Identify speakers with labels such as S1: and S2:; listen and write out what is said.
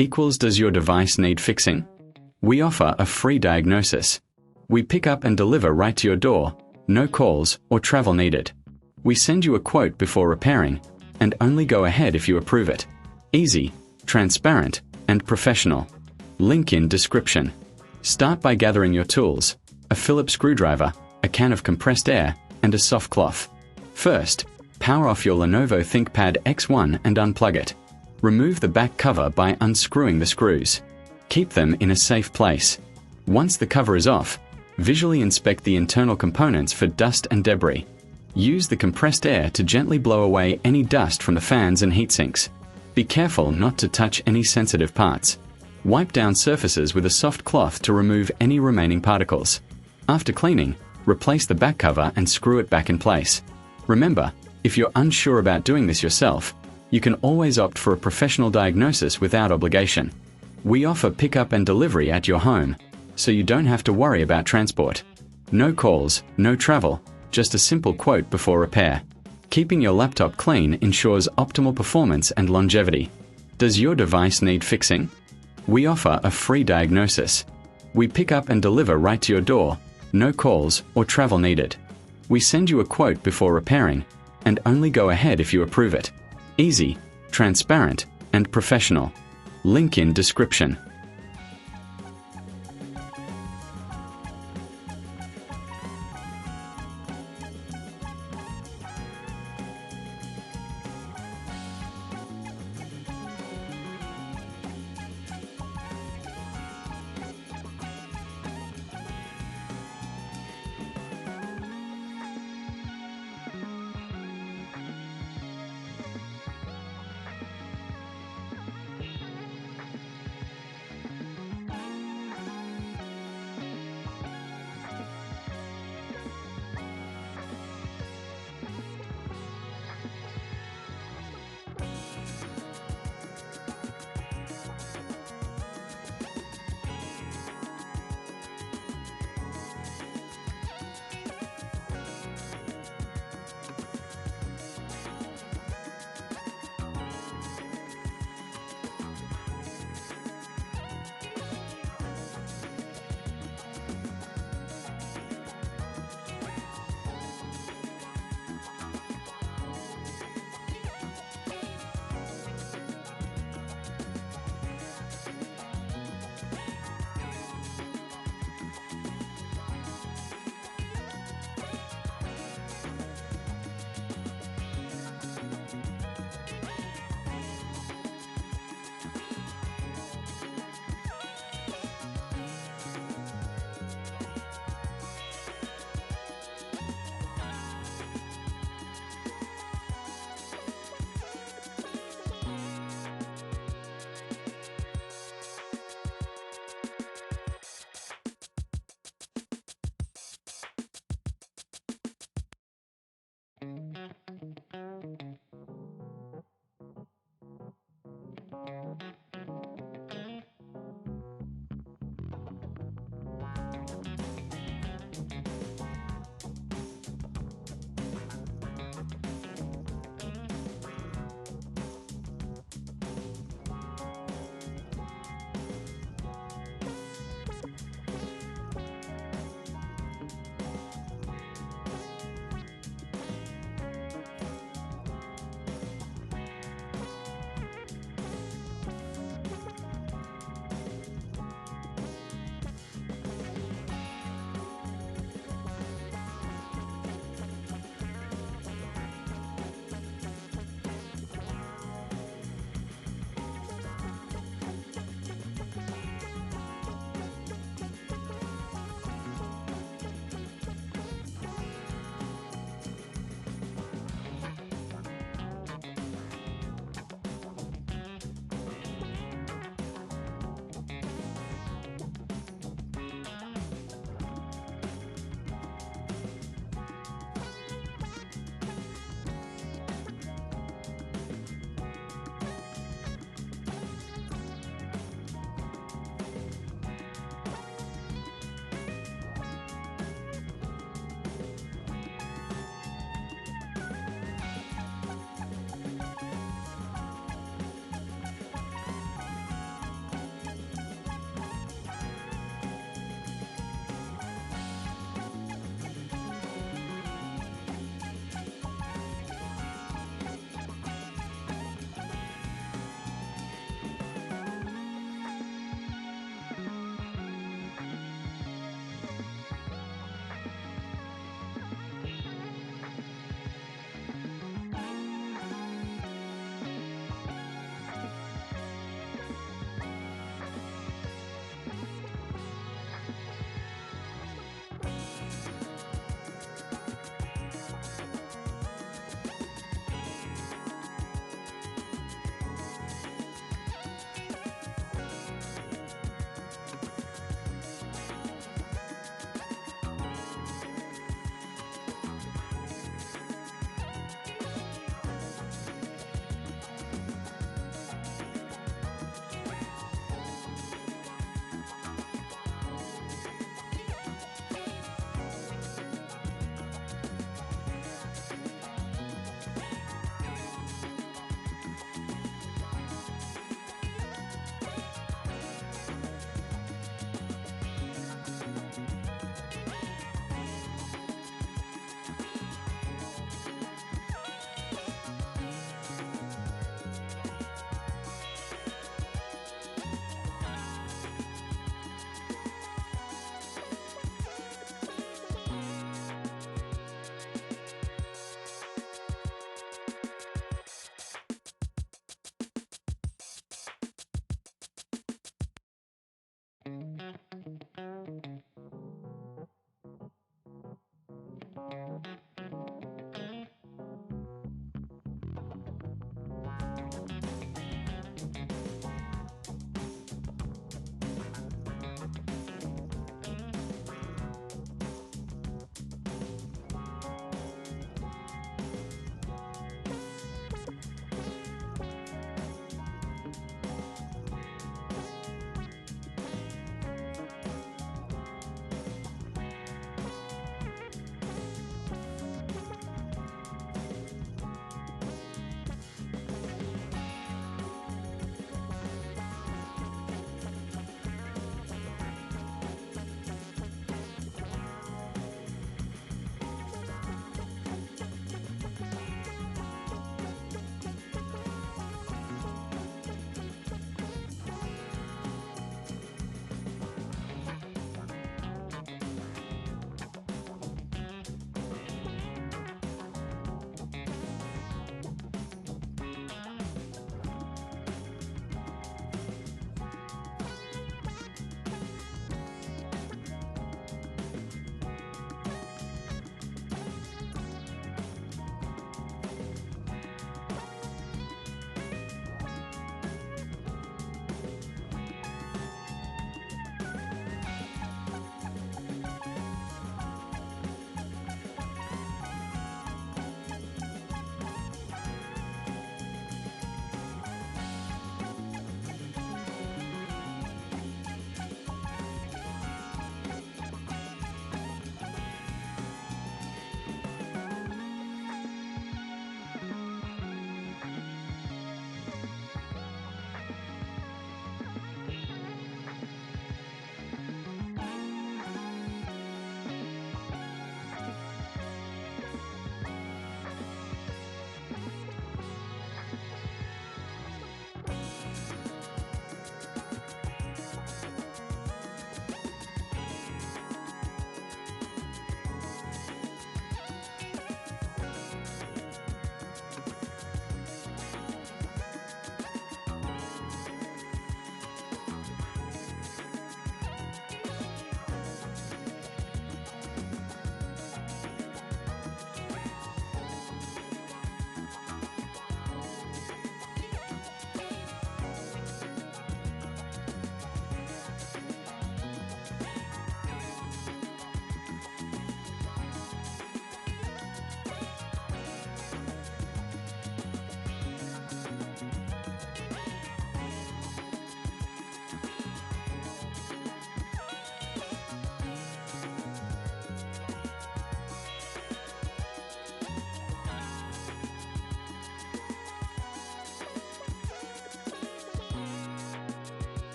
S1: equals does your device need fixing? We offer a free diagnosis. We pick up and deliver right to your door, no calls or travel needed. We send you a quote before repairing, and only go ahead if you approve it. Easy, transparent, and professional. Link in description. Start by gathering your tools, a Phillips screwdriver, a can of compressed air, and a soft cloth. First, power off your Lenovo ThinkPad X1 and unplug it. Remove the back cover by unscrewing the screws. Keep them in a safe place. Once the cover is off, visually inspect the internal components for dust and debris. Use the compressed air to gently blow away any dust from the fans and heatsinks. Be careful not to touch any sensitive parts. Wipe down surfaces with a soft cloth to remove any remaining particles. After cleaning, replace the back cover and screw it back in place. Remember, if you're unsure about doing this yourself, you can always opt for a professional diagnosis without obligation. We offer pickup and delivery at your home, so you don't have to worry about transport. No calls, no travel, just a simple quote before repair. Keeping your laptop clean ensures optimal performance and longevity. Does your device need fixing? We offer a free diagnosis. We pick up and deliver right to your door, no calls or travel needed. We send you a quote before repairing, and only go ahead if you approve it. Easy, transparent, and professional. Link in description.